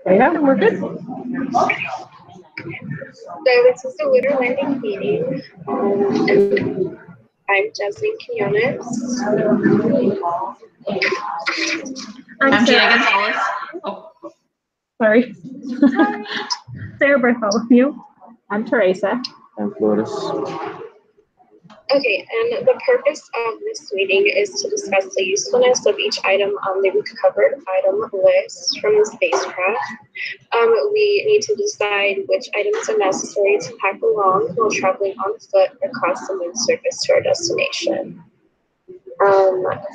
Yeah, we're good. So this is the lunar landing meeting, and I'm Jasmine Quinones. I'm Gina Gonzalez. Oh, sorry. Sarah Bartholomew. I'm Teresa. I'm Flores. Okay, and the purpose of this meeting is to discuss the usefulness of each item on the recovered item list from the spacecraft. We need to decide which items are necessary to pack along while traveling on foot across the moon's surface to our destination.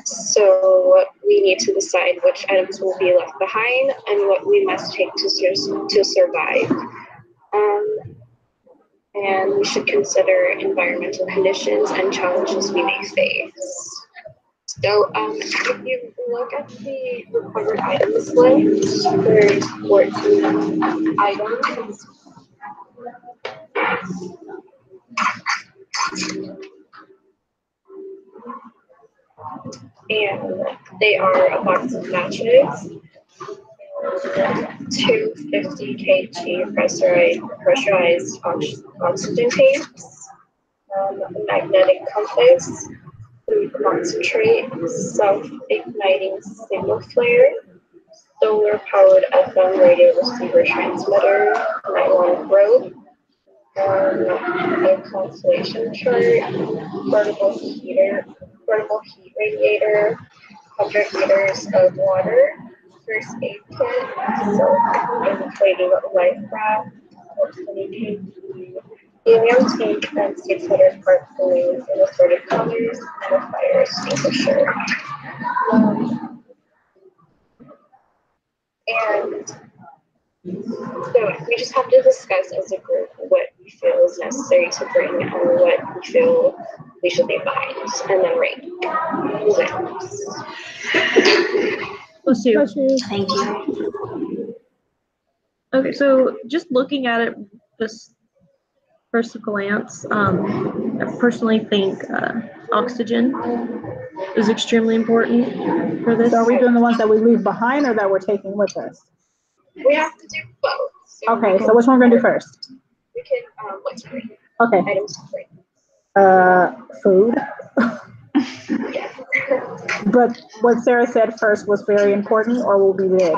So we need to decide which items will be left behind and what we must take to survive. And we should consider environmental conditions and challenges we may face. So if you look at the recovered items list, there's 14 items. And they are a box of matches, 250 kg pressurized oxygen tanks, a magnetic compass, food concentrate, self-igniting signal flare, solar-powered FM radio receiver transmitter, nylon rope, a constellation chart, portable heat radiator, 100 liters of water, first aid kit, self-inflating life raft, 20 kg helium tank, and 600 part balloons in assorted colors, and a fire extinguisher. And so we just have to discuss as a group what we feel is necessary to bring and what we feel we should leave behind, and then rate. Let's do. thank you. Okay, so just looking at it just first glance, I personally think oxygen is extremely important for this. So are we doing the ones that we leave behind or that we're taking with us? We have to do both. So Okay, so which one we're gonna do first? we can what's three Okay. items to bring. Food. Yeah. But what Sarah said first was very important, or will be big.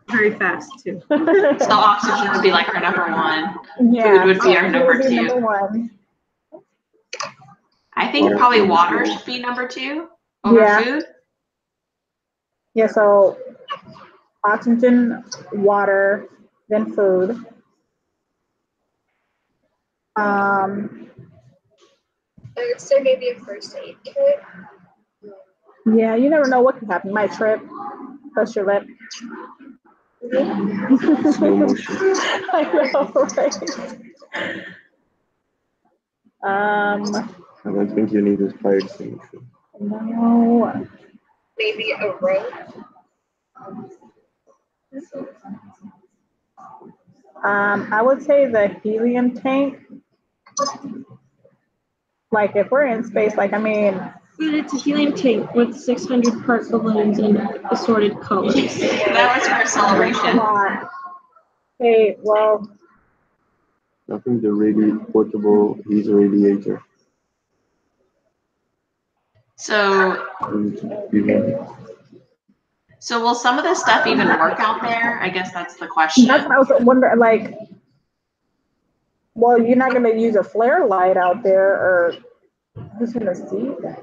Very fast too. So oxygen would be like our number one. Yeah. Food would be our Food number would be two. number one. I think probably water should be number two over Yeah. food. Yeah, so oxygen, water, then food. I would say maybe a first aid kit. Yeah, you never know what could happen. You might trip, push your lip. Slow motion. I know, right? I don't think you need a fire extinguisher. No. Maybe a rope. I would say the helium tank. Like if we're in space, like I mean, It's a helium tank with 600 part balloons in assorted colors. That was for a celebration. come on. Hey, well, I think the portable heat radiator. So will some of this stuff even work out there? I guess that's the question. that's what I was wondering. Like, well, you're not gonna use a flare light out there, or who's gonna see that?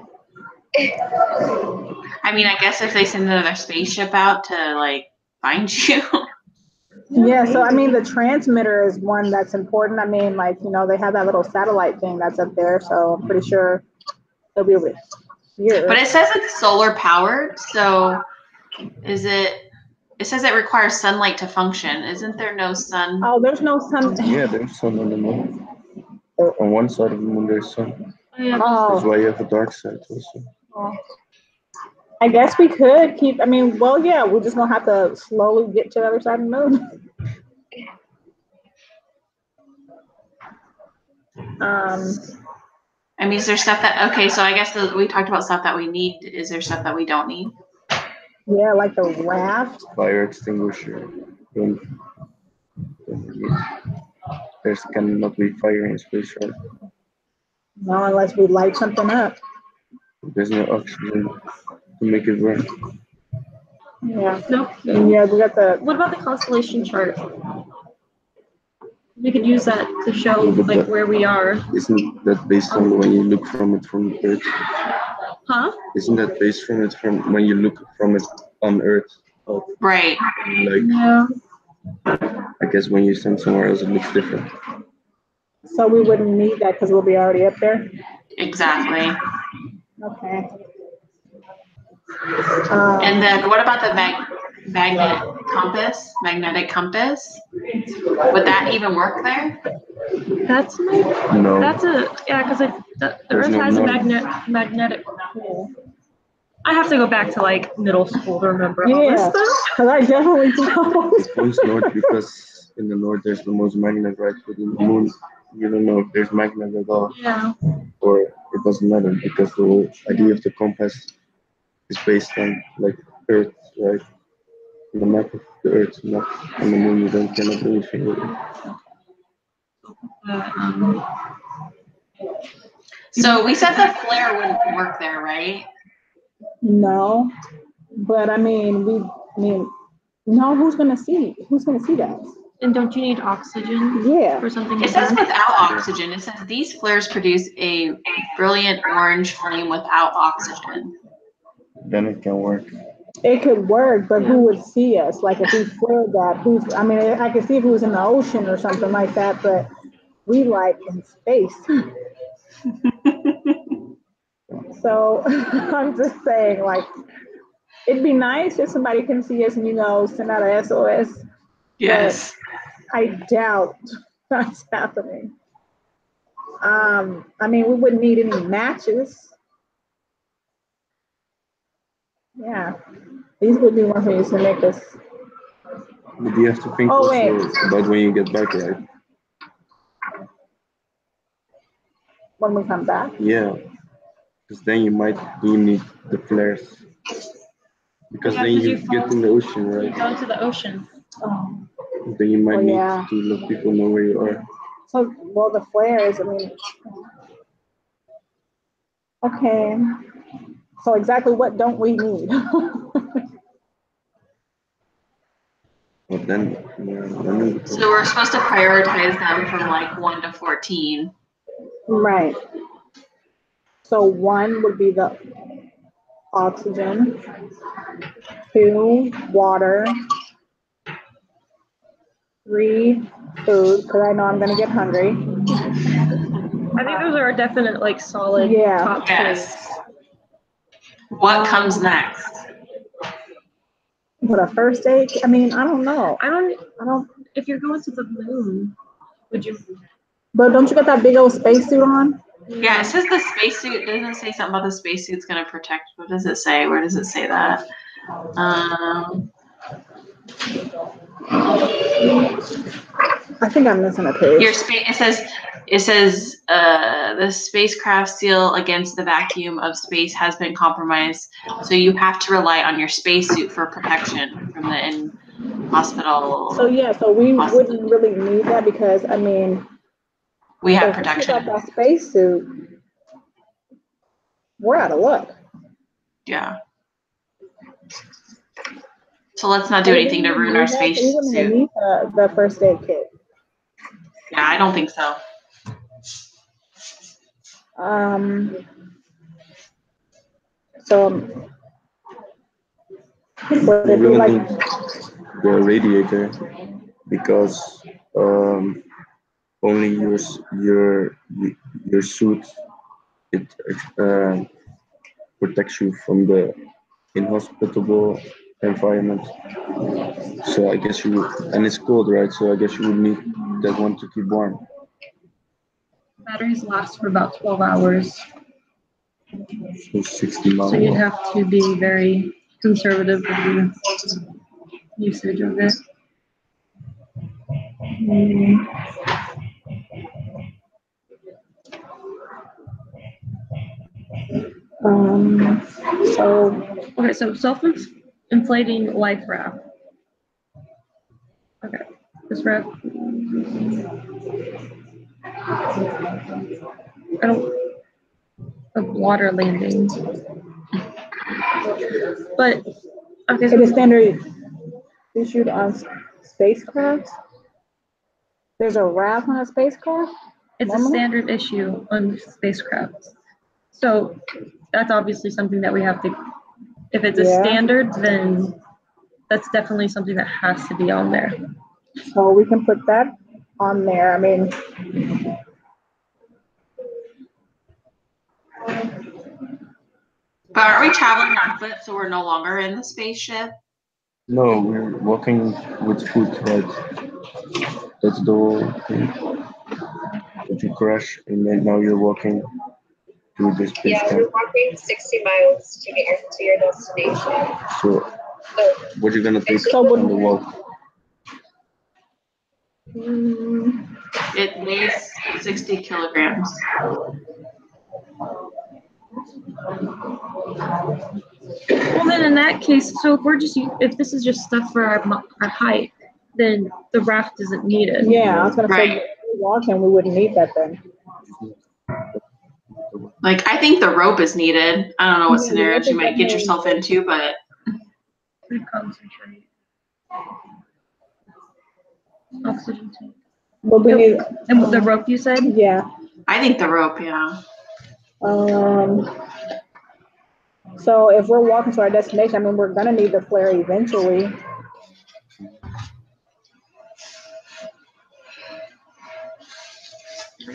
I mean, I guess if they send another spaceship out to like find you. Yeah, so I mean, the transmitter is one that's important. I mean, like, you know, they have that little satellite thing that's up there, so I'm pretty sure they'll be able to hear. But it says it's solar powered, so is it? It says it requires sunlight to function. Isn't there no sun? Oh, there's no sun. Yeah, there's sun on the moon. Or on one side of the moon, there's sun. That's Oh, why you have a dark side also. I guess we could keep. I mean, well, yeah, we're just gonna have to slowly get to the other side of the moon. I mean, is there stuff that, okay, so I guess we talked about stuff that we need. Is there stuff that we don't need? Yeah, like the raft. Fire extinguisher. don't, there cannot be fire in space, right? No, unless we light something up. There's no oxygen to make it burn. Yeah. Nope. And yeah, we got the. What about the constellation chart? We could use that to show like where we are. Isn't that based on when you look from it from Earth? Huh? Isn't that based from it from when you look from it on Earth? Oh, Right. like Yeah. I guess when you stand somewhere else, it looks different. So we wouldn't need that because we'll be already up there. Exactly. Okay. And then what about the magnetic compass? Would that even work there? That's my. No. That's a yeah, because the Earth no has a north. magnetic pole. I have to go back to like middle school to remember all this Yeah, stuff. because I definitely don't. It points north because in the north there's the most magnet, right? But in the moon, you don't know if there's magnet at all, Yeah. or it doesn't matter because the whole idea of the compass is based on like Earth, right? On the map of the Earth, not on the moon. You don't cannot do anything with it. So we said the flare wouldn't work there, right? No, but I mean, no. Who's gonna see? Who's gonna see that? And don't you need oxygen Yeah. for something It to says burn? without oxygen. It says these flares produce a brilliant orange flame without oxygen. Then it can work. It could work, but who would see us? Like if we flared that, I mean, I could see if it was in the ocean or something like that, but we like in space. So I'm just saying, like, it'd be nice if somebody can see us and, send out a SOS. Yes. But I doubt that's happening. I mean, we wouldn't need any matches. Yeah. These would be ones we used to make us. But you have to think Oh, also wait. about when you get back, right? When we come back. Yeah, because then you might do need the flares. Because Yeah, then 'cause you you get fall- in the ocean, You right? go to the ocean. Oh. Then you might Oh, need yeah. to let people know where you are. So, well, the flares, I mean, okay. So exactly what don't we need? But then, yeah, So we're supposed to prioritize them from like 1 to 14. Right. So 1 would be the oxygen, 2, water, 3, food, because I know I'm going to get hungry. I think those are definite like solid Yeah. top Yes. threes. What comes next? But a first aid, I mean, I don't know. I don't. If you're going to the moon, would you? But don't you got that big old spacesuit on? Yeah, it says the spacesuit. Doesn't it say something about the spacesuit's going to protect? What does it say? Where does it say that? I think I'm missing a page. It says the spacecraft seal against the vacuum of space has been compromised, so you have to rely on your spacesuit for protection from the hospital. So yeah, so we wouldn't really need that because I mean, we have if we protection. got that spacesuit, we're out of luck. Yeah. So let's not do anything to ruin our space We wouldn't even suit. need the first aid kit. Yeah, I don't think so. So would it be will like need the radiator because only your suit it protects you from the inhospitable environment. So I guess you would, and it's cold, right? So I guess you would need that one to keep warm. Batteries last for about 12 hours, So 60 miles. so you'd have to be very conservative with the usage of it. So Okay, so self-inflating life raft. Okay. This ref. I don't. Of water landing. But okay. It is standard issued on spacecrafts. There's a raft on a spacecraft. It's a standard issue on spacecraft. So that's obviously something that we have to. If it's a standard, then that's definitely something that has to be on there. So we can put that on there. I mean, But are we traveling on foot so we're no longer in the spaceship? No, we're walking with foot, right? That's the whole thing. If you crash and then now you're walking through the space Yeah, camp. you're walking 60 miles to get to your destination. So what you gonna take So on the walk? It weighs 60 kilograms. Well, then in that case, so if this is just stuff for our height, then the raft isn't needed. yeah, I was gonna say Right. if we're walking, we wouldn't need that then. Like, I think the rope is needed. I don't know what Yeah, the scenarios rope you is might get definitely yourself into, but Concentrate. Oxygen tank. But we need, And the rope you said? yeah. I think the rope, yeah. So if we're walking to our destination, I mean, we're gonna need the flare eventually.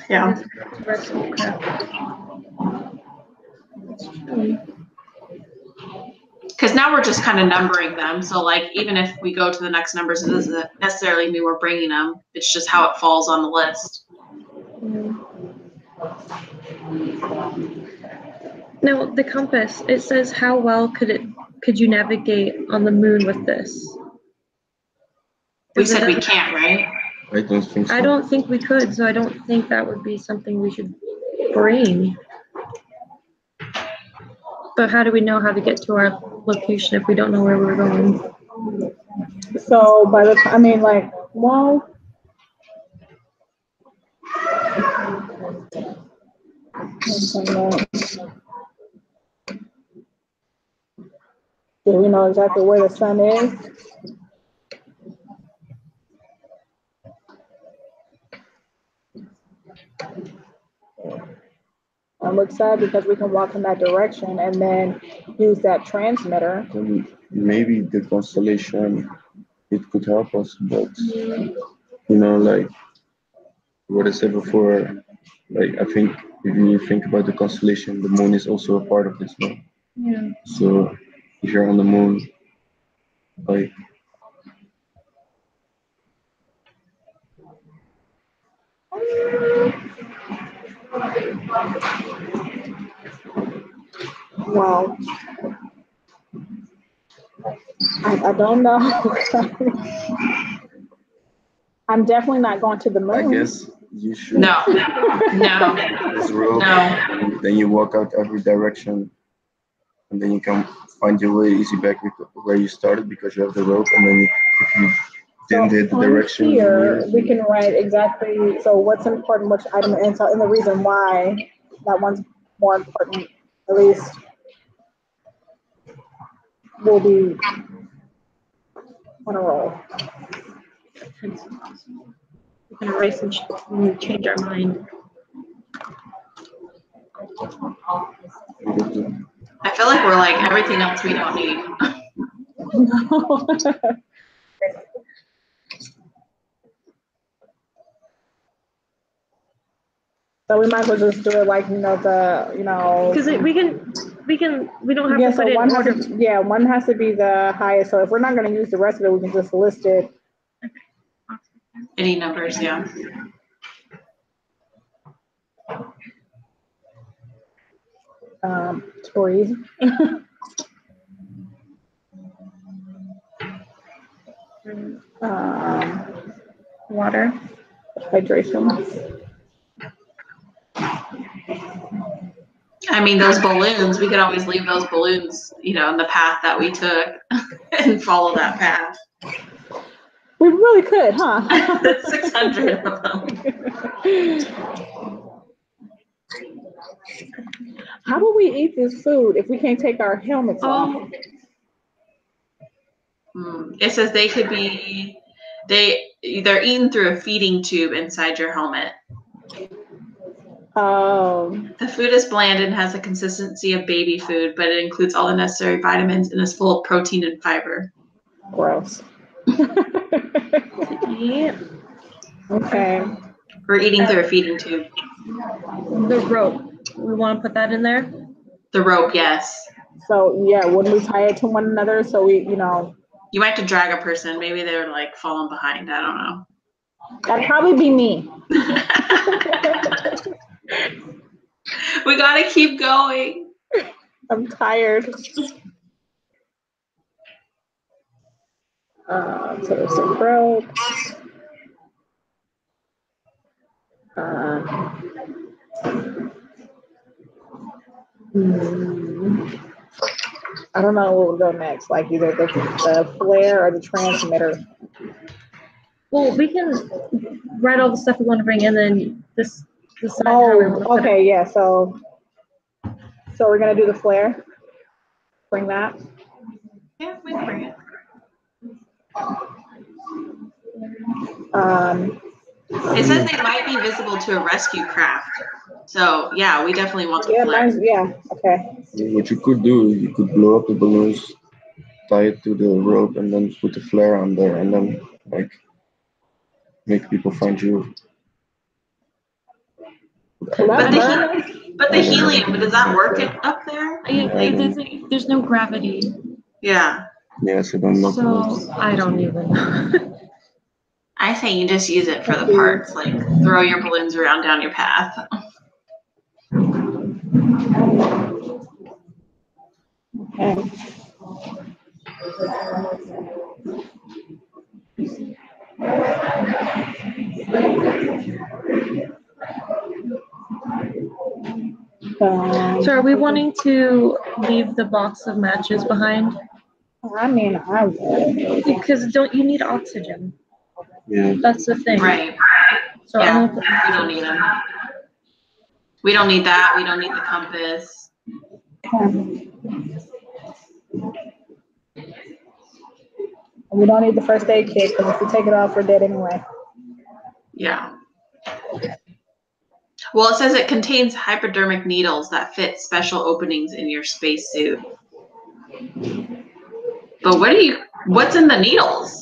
Yeah. Because now we're just kind of numbering them. So, like, even if we go to the next numbers, it doesn't necessarily mean we're bringing them. It's just how it falls on the list. Now, the compass, it says how well could you navigate on the moon with this? We said we can't, right? I don't think so. I don't think we could, so I don't think that would be something we should bring. But how do we know how to get to our location if we don't know where we're going? So by the time, I mean, like, well, do we know exactly where the sun is? I'm excited because we can walk in that direction and then use that transmitter. Then maybe the constellation, it could help us, but like what I said before, like I think if you think about the constellation, the moon is also a part of this, no? Yeah. So if you're on the moon, like Wow. I don't know. I'm definitely not going to the moon. I guess you should. No. This rope, No. and then you walk out every direction, and then you can find your way easy back where you started because you have the rope, and then if you didn't hit the direction. Here, we can write exactly, so what's important, which item, and so, and the reason why that one's more important, at least will be on a roll. We can erase and change our mind. I feel like we're like everything else we don't need. So we might as well just do it like, Because we don't have yeah, to so put in one has order. to, yeah, one has to be the highest. So if we're not gonna use the rest of it, we can just list it. Any numbers, yeah. Tories. Water. Hydration. I mean, those balloons, we could always leave those balloons, in the path that we took and follow that path. We really could, huh? That's 600 of them. How will we eat this food if we can't take our helmets off? It says they could be, they're eaten through a feeding tube inside your helmet. The food is bland and has the consistency of baby food, but it includes all the necessary vitamins and is full of protein and fiber. Gross. Yeah. Okay. We're eating through a feeding tube. The rope. We want to put that in there. The rope, yes. So yeah, wouldn't we tie it to one another so we, You might have to drag a person. Maybe they're like falling behind. I don't know. That'd probably be me. We gotta keep going. I'm tired. So there's some rope. I don't know what will go next, like either the flare or the transmitter. Well, we can write all the stuff we want to bring in, then decide how we want to put it. Okay, yeah. So we're gonna do the flare. Bring that. Yeah, we can bring it. It says they might be visible to a rescue craft. So yeah, we definitely want the flare. Okay. What you could do, you could blow up the balloons, tie it to the rope, and then put the flare on there, and then like make people find you. But the helium, does that work up there? There's no gravity. Yeah. Yes, I don't know. So I don't even know. I say you just use it for the parts, like throw your balloons around down your path. Okay. So are we wanting to leave the box of matches behind? I mean, I would. Because don't you need oxygen? Yeah. That's the thing. Right. So yeah, we don't need them. We don't need that. We don't need the compass. We don't need the first aid kit because if we take it off, we're dead anyway. Yeah. Well, it says it contains hypodermic needles that fit special openings in your spacesuit. But what's in the needles?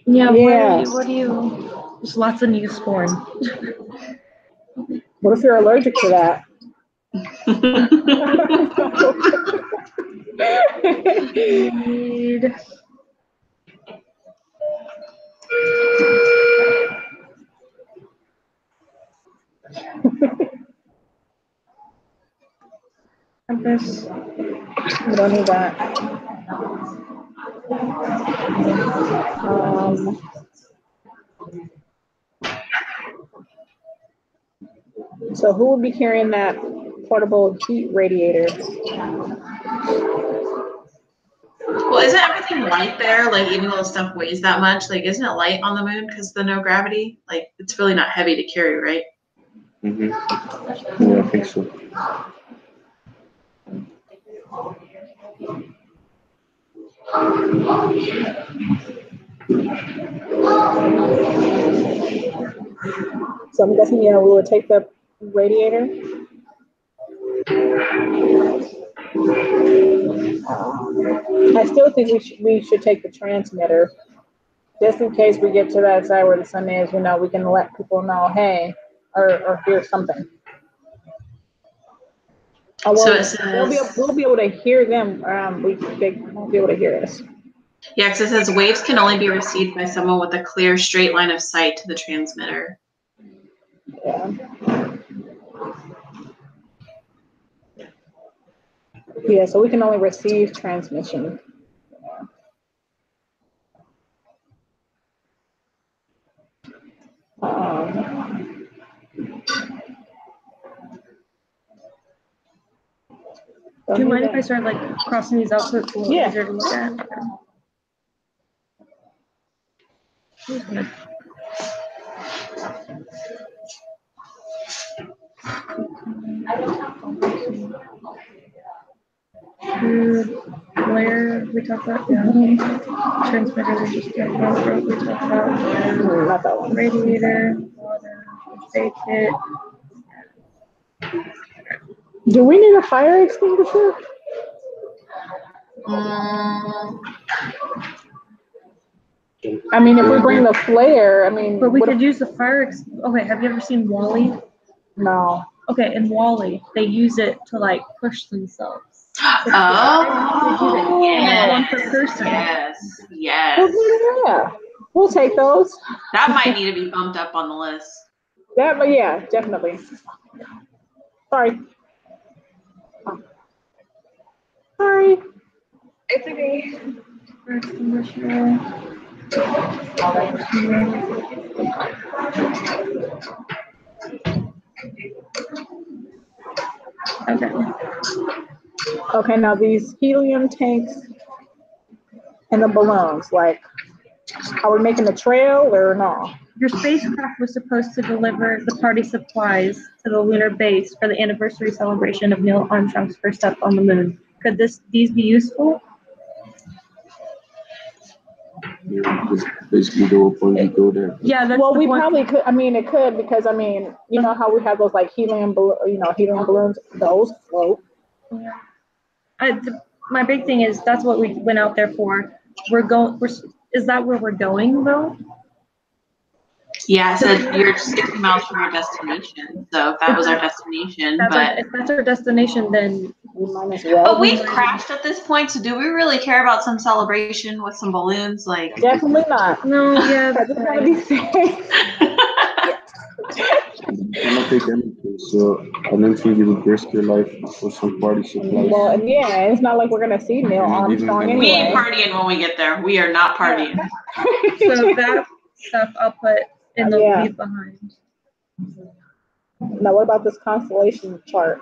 Yeah, what do you, there's lots of Neosporin. What if you're allergic to that? Compass. We don't need that. So who would be carrying that portable heat radiator? Well, isn't everything light there? Like, even though stuff weighs that much, like, isn't it light on the moon because of the no gravity? Like, it's really not heavy to carry, right? Mm-hmm. Yeah, I think so. So I'm guessing, we would take the radiator. I still think we should take the transmitter, just in case we get to that side where the sun is. We can let people know, hey, or hear something. Oh, well, So it says, we'll be able to hear them. They won't be able to hear us. yeah, because it says waves can only be received by someone with a clear, straight line of sight to the transmitter. Yeah. Yeah, so we can only receive transmission. Do you mind if I start like crossing these out so it's a little easier to look at? I'm just gonna food, flare, we talked about, yeah. Transmitter, we just talked about, throat, we talked about, Not that one. radiator, water, bake it. Do we need a fire extinguisher? I mean, if we bring the flare, I mean. But we what could if- use the fire, okay, have you ever seen Wall-E? No. Okay, in Wall-E, they use it to like push themselves. Oh, Yes. One per yes, person. yes, Well, yes. yeah. We'll take those. That might need to be bumped up on the list. That, but yeah, definitely. Sorry. Sorry. It's okay. Fire extinguisher. Okay. Okay, now these helium tanks and the balloons, like, are we making a trail or no? Your spacecraft was supposed to deliver the party supplies to the lunar base for the anniversary celebration of Neil Armstrong's first step on the moon. Could these be useful? Just basically go up when you go there. Yeah, that's Well, the we point. probably could. I mean, it could because I mean, you know how we have those like helium balloons. Those float. Yeah. My big thing is that's what we went out there for. Is that where we're going though? Yeah, so you're 60 miles from your destination. So if that was our destination, If that's our destination, then We might as well. but we've crashed at this point. So do we really care about some celebration with some balloons? Like, Definitely not. no, yeah, I that's just want to be safe. You cannot take anything, so I don't think you would risk your life for some party supplies. Well, and yeah, it's not like we're gonna see Neil Armstrong we ain't anyway. partying when we get there. We are not partying. so that stuff I'll put in the Yeah. leave behind. Now, what about this constellation chart?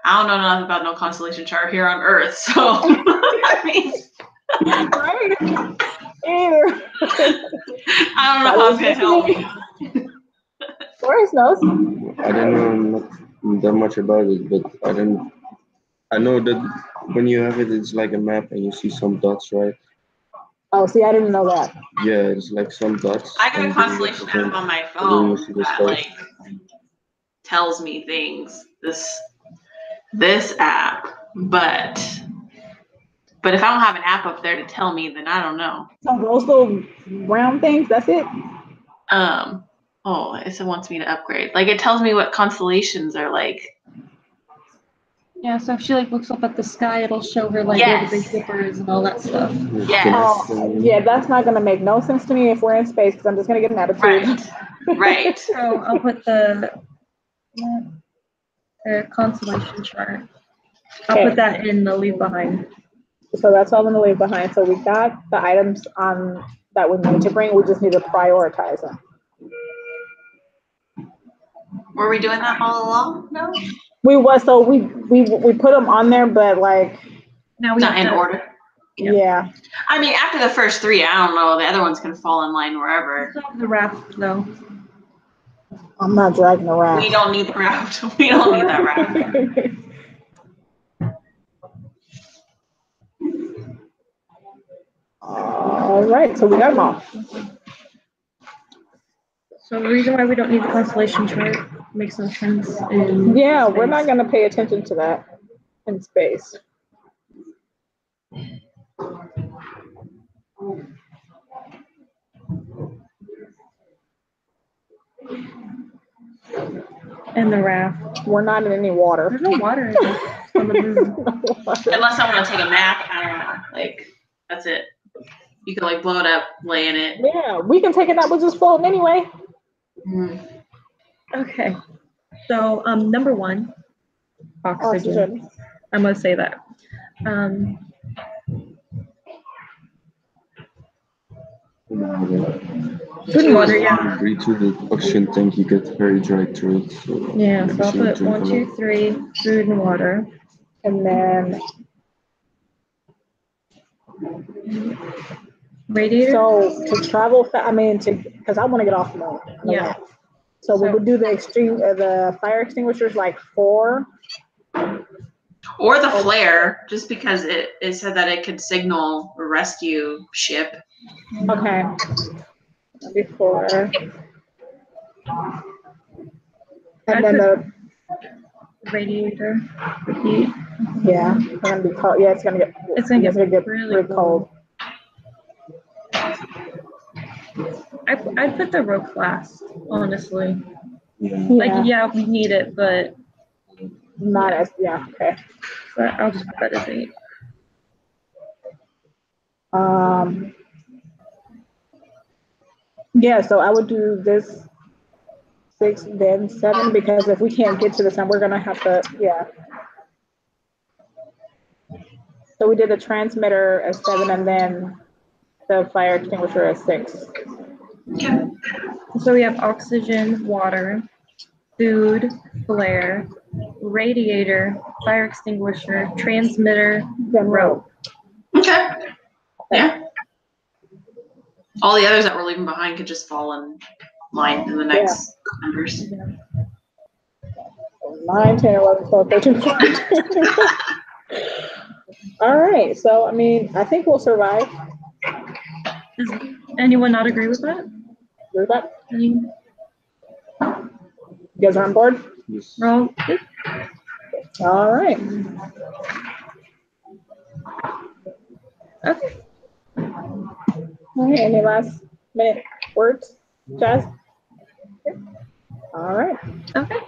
I don't know nothing about no constellation chart here on Earth. So I mean, Right? Either. I don't know how to help. Forrest knows. I don't know not that much about it, but I know that when you have it, it's like a map and you see some dots, right? Oh, see, I didn't know that. Yeah, it's like some dots. I got a and constellation app on my and then you phone see the that stars. like tells me things. This app, but if I don't have an app up there to tell me, then I don't know. So those little round things, that's it? Oh, it wants me to upgrade. Like it tells me what constellations are like. Yeah, so if she like looks up at the sky, it'll show her like Yes. where the Big Dipper is and all that stuff. Yes. Oh, yeah, that's not gonna make no sense to me if we're in space because I'm just gonna get an attitude. Right. So I'll put the constellation chart. I'll put that in the leave behind. So that's all I'm gonna leave behind. So we got the items on that we need to bring. We just need to prioritize them. Were we doing that all along? No. We put them on there, but like Now we Not have in to, order. yeah. I mean, after the first three, I don't know. The other ones can fall in line wherever. the raft though. I'm not dragging around. We don't need the raft. We don't need that raft. All right, so we got them all. So the reason why we don't need the constellation chart makes no sense. Yeah, we're not gonna pay attention to that in space. And the raft. We're not in any water. There's no water on the moon. Unless I want to take a nap, I don't know. Like, that's it. You can like blow it up, lay in it. Yeah, we can take it out. We're just floating anyway. Okay. So number one, oxygen. I'm gonna say that. Food and water, yeah. Breathe through the oxygen tank, you get very dry throat. So Yeah, maybe so I'll she would put drink 1, a 2, lot. 3, food and water. And then Radiator? So to travel, because I want to get off the moon. Yeah. So we would do the fire extinguishers like 4. Or the flare, just because it said that it could signal a rescue ship. Okay. Before. And then the radiator heat. yeah, it's gonna be cold. Yeah, it's gonna get really cold. I put the rope last, honestly. Yeah. Like, yeah, we need it, but not as okay. So I'll just put that as 8. Yeah, so I would do this 6, then 7, because if we can't get to the sun, we're gonna have to, So we did the transmitter as 7, and then the fire extinguisher as 6. Okay. So we have oxygen, water, food, flare, radiator, fire extinguisher, transmitter, Then rope. Okay. Yeah. All the others that we're leaving behind could just fall in line in the next numbers. 9, 10, 11, 12, 13, 14. All right, so I mean, I think we'll survive. Does anyone not agree with that? Agree with that? Any, You guys are on board? Yes. wrong? All right. Okay. All right, any last minute words, Jazz? All right. Okay.